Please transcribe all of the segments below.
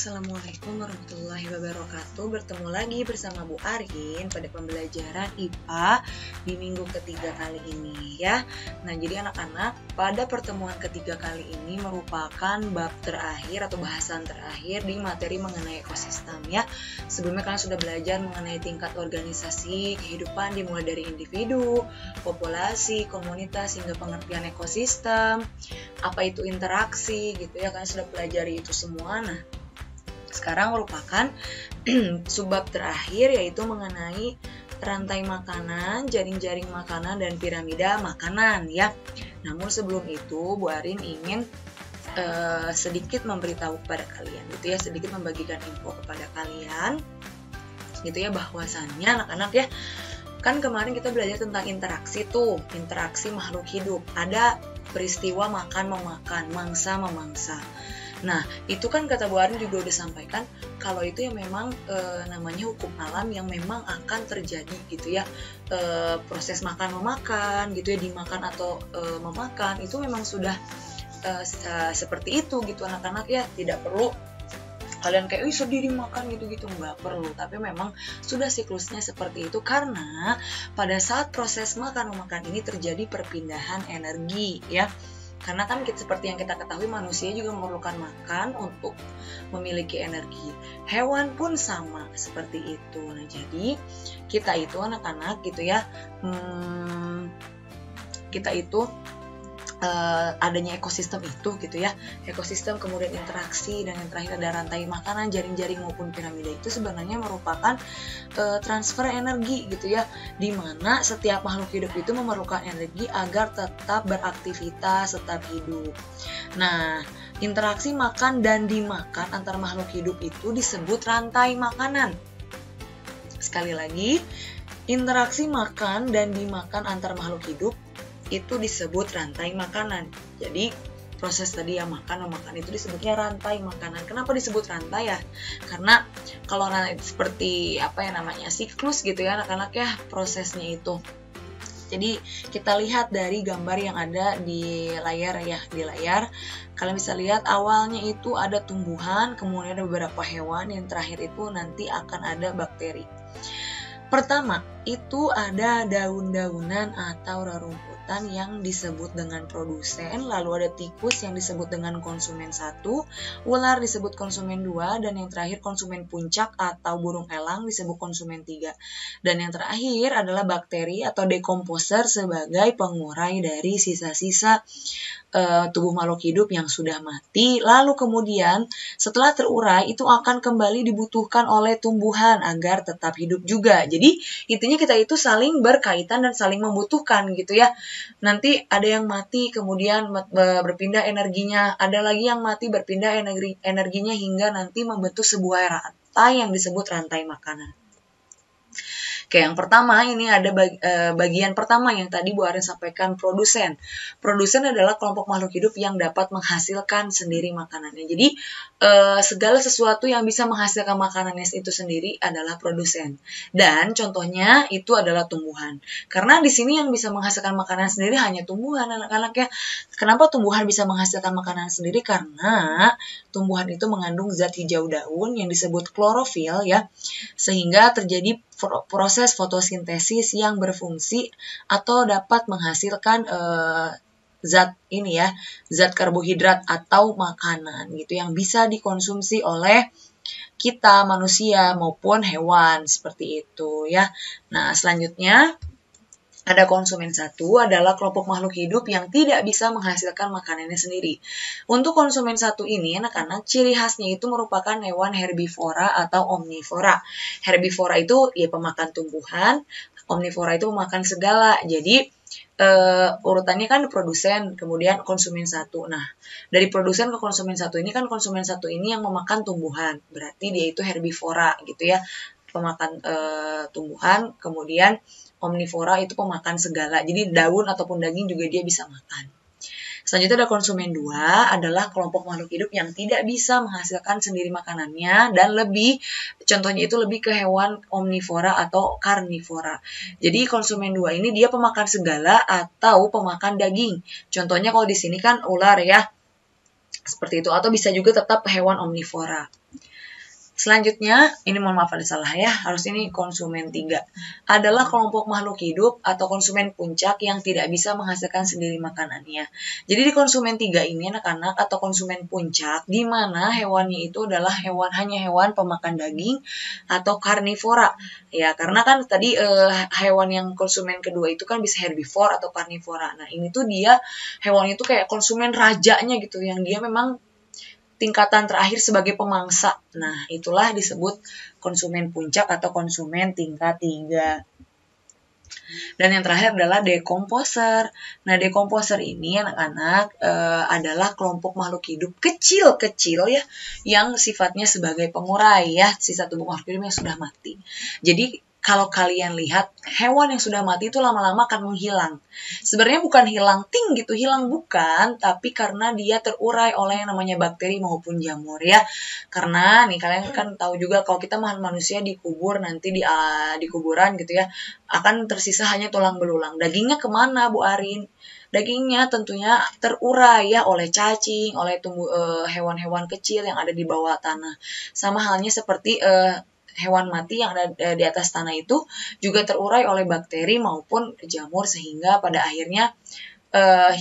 Assalamualaikum warahmatullahi wabarakatuh. Bertemu lagi bersama Bu Arin pada pembelajaran IPA di minggu ketiga kali ini ya. Nah, jadi anak-anak, pada pertemuan ketiga kali ini merupakan bab terakhir atau bahasan terakhir di materi mengenai ekosistem ya. Sebelumnya kalian sudah belajar mengenai tingkat organisasi kehidupan dimulai dari individu, populasi, komunitas hingga pengertian ekosistem, apa itu interaksi gitu ya. Kalian sudah pelajari itu semua. Nah, sekarang merupakan subbab terakhir yaitu mengenai rantai makanan, jaring-jaring makanan, dan piramida makanan ya. Namun sebelum itu Bu Arin ingin sedikit memberitahu kepada kalian gitu ya, sedikit membagikan info kepada kalian gitu ya, bahwasannya anak-anak ya, kan kemarin kita belajar tentang interaksi tuh, interaksi makhluk hidup. Ada peristiwa makan memakan, mangsa memangsa. Nah, itu kan kata Bu Arin juga udah sampaikan kalau itu yang memang namanya hukum alam yang memang akan terjadi gitu ya. Proses makan memakan gitu ya, dimakan atau memakan itu memang sudah seperti itu gitu anak-anak ya. Tidak perlu kalian kayak sedih dimakan gitu-gitu, nggak perlu. Tapi memang sudah siklusnya seperti itu karena pada saat proses makan memakan ini terjadi perpindahan energi ya. Karena kan seperti yang kita ketahui, manusia juga memerlukan makan untuk memiliki energi. Hewan pun sama seperti itu. Nah, jadi kita itu anak-anak gitu ya, kita itu adanya ekosistem itu gitu ya, ekosistem kemudian interaksi, dan yang terakhir ada rantai makanan, jaring-jaring maupun piramida, itu sebenarnya merupakan transfer energi gitu ya, dimana setiap makhluk hidup itu memerlukan energi agar tetap beraktivitas, tetap hidup. Nah, interaksi makan dan dimakan antar makhluk hidup itu disebut rantai makanan. Sekali lagi, interaksi makan dan dimakan antar makhluk hidup itu disebut rantai makanan. Jadi proses tadi yang makan memakan itu disebutnya rantai makanan. Kenapa disebut rantai ya? Karena kalau seperti apa ya namanya, siklus gitu ya anak-anak ya, prosesnya itu. Jadi kita lihat dari gambar yang ada di layar ya, di layar kalian bisa lihat awalnya itu ada tumbuhan, kemudian ada beberapa hewan, yang terakhir itu nanti akan ada bakteri. Pertama, itu ada daun-daunan atau rerumputan yang disebut dengan produsen, lalu ada tikus yang disebut dengan konsumen 1, ular disebut konsumen 2, dan yang terakhir konsumen puncak atau burung elang disebut konsumen 3. Dan yang terakhir adalah bakteri atau dekomposer sebagai pengurai dari sisa-sisa tubuh makhluk hidup yang sudah mati, lalu kemudian setelah terurai itu akan kembali dibutuhkan oleh tumbuhan agar tetap hidup juga. Jadi intinya kita itu saling berkaitan dan saling membutuhkan gitu ya. Nanti ada yang mati kemudian berpindah energinya, ada lagi yang mati berpindah energinya hingga nanti membentuk sebuah rantai yang disebut rantai makanan. Oke, yang pertama ini ada bagian pertama yang tadi Bu Arin sampaikan, produsen. Produsen adalah kelompok makhluk hidup yang dapat menghasilkan sendiri makanannya. Jadi segala sesuatu yang bisa menghasilkan makanannya itu sendiri adalah produsen. Dan contohnya itu adalah tumbuhan. Karena di sini yang bisa menghasilkan makanan sendiri hanya tumbuhan anak-anak ya. Kenapa tumbuhan bisa menghasilkan makanan sendiri? Karena tumbuhan itu mengandung zat hijau daun yang disebut klorofil ya. Sehingga terjadi proses fotosintesis yang berfungsi atau dapat menghasilkan zat ini ya, zat karbohidrat atau makanan gitu yang bisa dikonsumsi oleh kita manusia maupun hewan seperti itu ya. Nah, selanjutnya ada konsumen 1 adalah kelompok makhluk hidup yang tidak bisa menghasilkan makanannya sendiri. Untuk konsumen 1 ini anak-anak, ciri khasnya itu merupakan hewan herbivora atau omnivora. Herbivora itu ya pemakan tumbuhan, omnivora itu pemakan segala. Jadi urutannya kan produsen, kemudian konsumen 1. Nah, dari produsen ke konsumen 1 ini kan konsumen 1 ini yang memakan tumbuhan. Berarti dia itu herbivora gitu ya. Pemakan tumbuhan, kemudian omnivora itu pemakan segala. Jadi daun ataupun daging juga dia bisa makan. Selanjutnya ada konsumen 2 adalah kelompok makhluk hidup yang tidak bisa menghasilkan sendiri makanannya dan contohnya itu lebih ke hewan omnivora atau karnivora. Jadi konsumen 2 ini dia pemakan segala atau pemakan daging. Contohnya kalau di sini kan ular ya. Seperti itu, atau bisa juga tetap hewan omnivora. Selanjutnya, ini mohon maaf ada salah ya, harus ini konsumen 3. Adalah kelompok makhluk hidup atau konsumen puncak yang tidak bisa menghasilkan sendiri makanannya. Jadi di konsumen 3 ini anak-anak atau konsumen puncak, di mana hewannya itu adalah hanya hewan pemakan daging atau karnivora. Ya, karena kan tadi hewan yang konsumen kedua itu kan bisa herbivora atau karnivora. Nah, ini tuh dia hewan itu kayak konsumen rajanya gitu, yang dia memang tingkatan terakhir sebagai pemangsa. Nah, itulah disebut konsumen puncak atau konsumen tingkat 3. Dan yang terakhir adalah dekomposer. Nah, dekomposer ini anak-anak adalah kelompok makhluk hidup kecil-kecil ya, yang sifatnya sebagai pengurai ya, sisa tubuh makhluk hidup yang sudah mati. Jadi, kalau kalian lihat, hewan yang sudah mati itu lama-lama akan menghilang. Sebenarnya bukan hilang ting gitu, hilang bukan, tapi karena dia terurai oleh yang namanya bakteri maupun jamur ya. Karena nih kalian kan tahu juga kalau kita manusia dikubur nanti di kuburan gitu ya, akan tersisa hanya tulang belulang. Dagingnya kemana Bu Arin? Dagingnya tentunya terurai ya oleh cacing, oleh hewan-hewan kecil yang ada di bawah tanah. Sama halnya seperti hewan mati yang ada di atas tanah itu juga terurai oleh bakteri maupun jamur sehingga pada akhirnya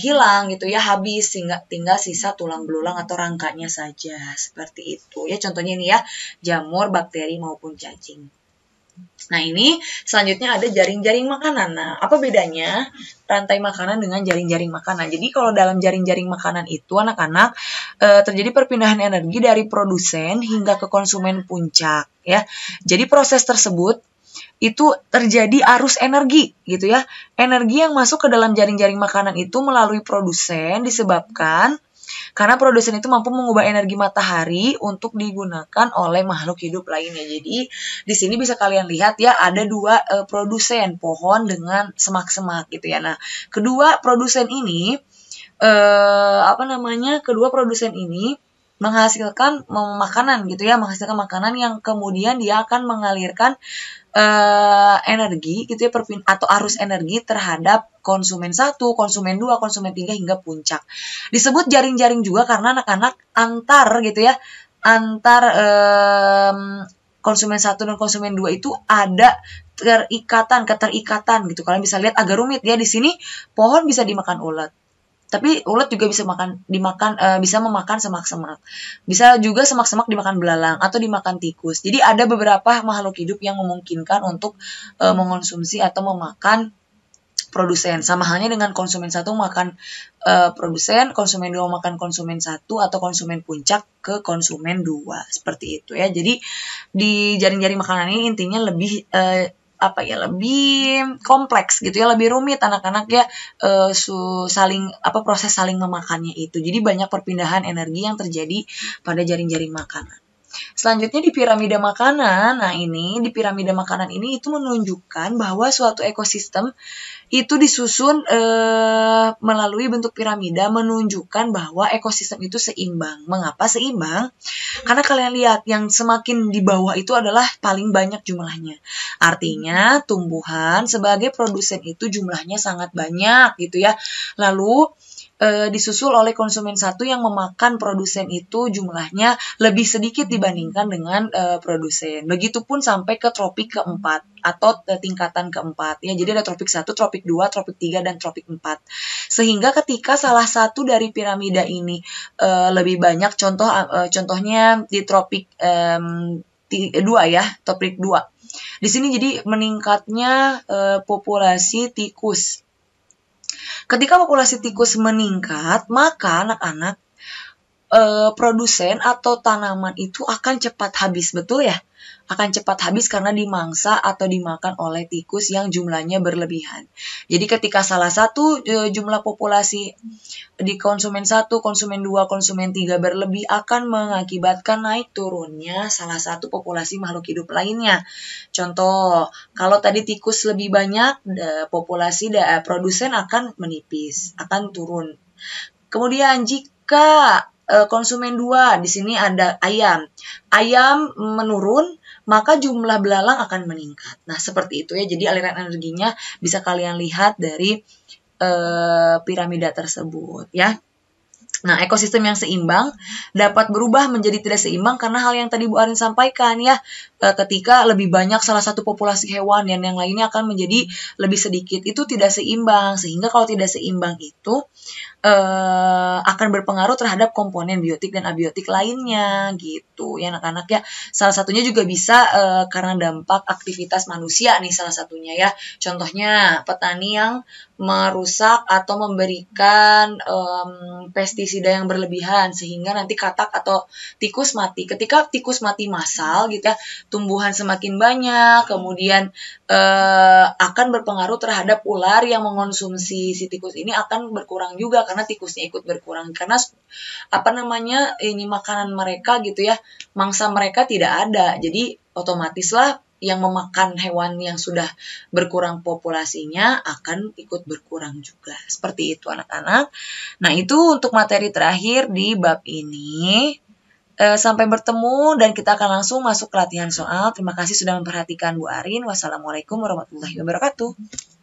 hilang gitu ya, habis, sehingga tinggal sisa tulang belulang atau rangkanya saja seperti itu ya. Contohnya ini ya, jamur, bakteri maupun cacing. Nah, ini selanjutnya ada jaring-jaring makanan. Nah, apa bedanya rantai makanan dengan jaring-jaring makanan? Jadi kalau dalam jaring-jaring makanan itu anak-anak terjadi perpindahan energi dari produsen hingga ke konsumen puncak ya. Jadi proses tersebut itu terjadi arus energi gitu ya. Energi yang masuk ke dalam jaring-jaring makanan itu melalui produsen disebabkan karena produsen itu mampu mengubah energi matahari untuk digunakan oleh makhluk hidup lainnya. Jadi di sini bisa kalian lihat ya, ada dua produsen, pohon dengan semak-semak gitu ya. Nah, kedua produsen ini menghasilkan makanan gitu ya, menghasilkan makanan yang kemudian dia akan mengalirkan energi gitu ya, atau arus energi terhadap konsumen 1, konsumen 2, konsumen 3 hingga puncak. Disebut jaring-jaring juga karena anak-anak antar konsumen 1 dan konsumen 2 itu ada keterikatan gitu. Kalian bisa lihat agak rumit ya, di sini pohon bisa dimakan ulat. Tapi ulat juga bisa bisa memakan semak-semak. Bisa juga semak-semak dimakan belalang atau dimakan tikus. Jadi ada beberapa makhluk hidup yang memungkinkan untuk mengonsumsi atau memakan produsen. Sama halnya dengan konsumen 1 makan produsen, konsumen 2 makan konsumen 1 atau konsumen puncak ke konsumen 2. Seperti itu ya. Jadi di jaring-jaring makanan ini intinya lebih lebih kompleks gitu ya, lebih rumit anak-anak ya, proses saling memakannya itu. Jadi banyak perpindahan energi yang terjadi pada jaring-jaring makanan. Selanjutnya di piramida makanan. Nah, ini di piramida makanan ini itu menunjukkan bahwa suatu ekosistem itu disusun melalui bentuk piramida, menunjukkan bahwa ekosistem itu seimbang. Mengapa seimbang? Karena kalian lihat yang semakin di bawah itu adalah paling banyak jumlahnya. Artinya tumbuhan sebagai produsen itu jumlahnya sangat banyak gitu ya. Lalu disusul oleh konsumen 1 yang memakan produsen itu jumlahnya lebih sedikit dibandingkan dengan produsen. Begitupun sampai ke tropik keempat atau tingkatan keempat ya. Jadi ada tropik 1, tropik 2, tropik 3 dan tropik 4. Sehingga ketika salah satu dari piramida ini lebih banyak, contohnya di tropik 2 ya, tropik 2. Di sini jadi meningkatnya populasi tikus. Ketika populasi tikus meningkat, maka anak-anak produsen atau tanaman itu akan cepat habis, betul ya? Akan cepat habis karena dimangsa atau dimakan oleh tikus yang jumlahnya berlebihan. Jadi ketika salah satu jumlah populasi di konsumen 1, konsumen 2, konsumen 3 berlebih akan mengakibatkan naik turunnya salah satu populasi makhluk hidup lainnya. Contoh, kalau tadi tikus lebih banyak, populasi produsen akan menipis, akan turun. Kemudian jika konsumen 2, di sini ada ayam. Ayam menurun, maka jumlah belalang akan meningkat. Nah, seperti itu ya. Jadi aliran energinya bisa kalian lihat dari piramida tersebut ya. Nah, ekosistem yang seimbang dapat berubah menjadi tidak seimbang karena hal yang tadi Bu Arin sampaikan ya, ketika lebih banyak salah satu populasi hewan dan yang lainnya akan menjadi lebih sedikit, itu tidak seimbang. Sehingga kalau tidak seimbang itu akan berpengaruh terhadap komponen biotik dan abiotik lainnya gitu ya anak-anak ya. Salah satunya juga bisa karena dampak aktivitas manusia nih salah satunya ya. Contohnya petani yang merusak atau memberikan pestisida yang berlebihan sehingga nanti katak atau tikus mati. Ketika tikus mati massal gitu ya, tumbuhan semakin banyak, kemudian akan berpengaruh terhadap ular yang mengonsumsi si tikus ini akan berkurang juga karena tikusnya ikut berkurang karena ini makanan mereka gitu ya, mangsa mereka tidak ada, jadi otomatislah yang memakan hewan yang sudah berkurang populasinya akan ikut berkurang juga. Seperti itu anak-anak. Nah itu untuk materi terakhir di bab ini. Sampai bertemu dan kita akan langsung masuk ke latihan soal. Terima kasih sudah memperhatikan Bu Arin. Wassalamualaikum warahmatullahi wabarakatuh.